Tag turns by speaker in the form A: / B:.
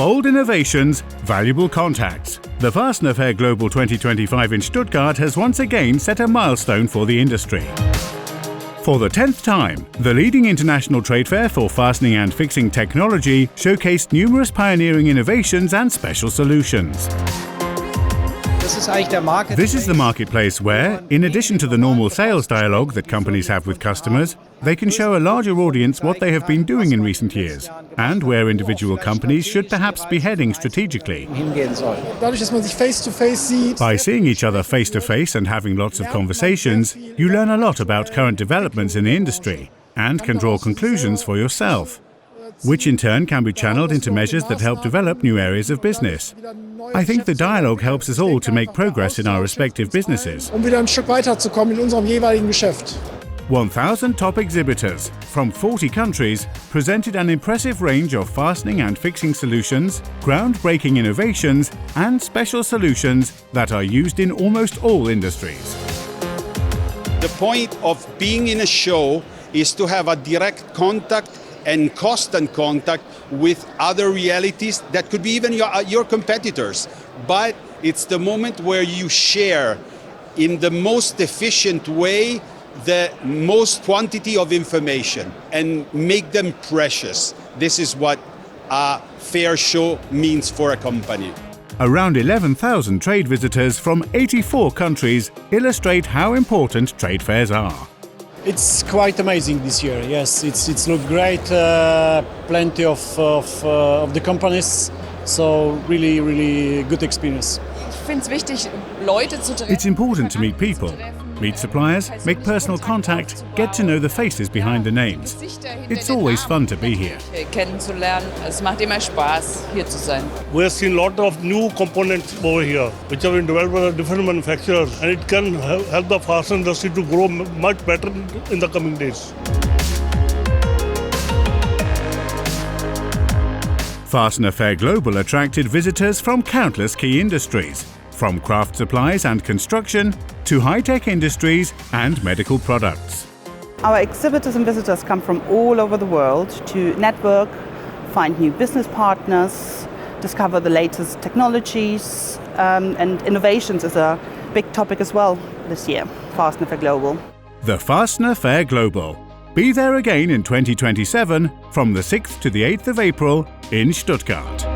A: Bold innovations, valuable contacts. The Fastener Fair Global 2025 in Stuttgart has once again set a milestone for the industry. For the 10th time, the leading international trade fair for fastening and fixing technology showcased numerous pioneering innovations and special solutions. This is the marketplace where, in addition to the normal sales dialogue that companies have with customers, they can show a larger audience what they have been doing in recent years, and where individual companies should perhaps be heading strategically. By seeing each other face to face and having lots of conversations, you learn a lot about current developments in the industry and can draw conclusions for yourself, which in turn can be channeled into measures that help develop new areas of business. I think the dialogue helps us all to make progress in our respective businesses. 1,000 top exhibitors from 40 countries presented an impressive range of fastening and fixing solutions, groundbreaking innovations, and special solutions that are used in almost all industries.
B: The point of being in a show is to have a direct contact and constant contact with other realities that could be even your competitors. But it's the moment where you share in the most efficient way the most quantity of information and make them precious. This is what a fair show means for a company.
A: Around 11,000 trade visitors from 84 countries illustrate how important trade fairs are.
C: It's quite amazing this year. Yes, it's looked great. Plenty of the companies, so really good experience.
A: It's important to meet people, meet suppliers, make personal contact, get to know the faces behind the names. It's always fun to be here.
D: We have seen a lot of new components over here, which have been developed by different manufacturers, and it can help the fastener industry to grow much better in the coming days.
A: Fastener Fair Global attracted visitors from countless key industries, from craft supplies and construction to high-tech industries and medical products.
E: Our exhibitors and visitors come from all over the world to network, find new business partners, discover the latest technologies, and innovations is a big topic as well this year, Fastener Fair Global.
A: The Fastener Fair Global. Be there again in 2027 from the 6th to the 8th of April in Stuttgart.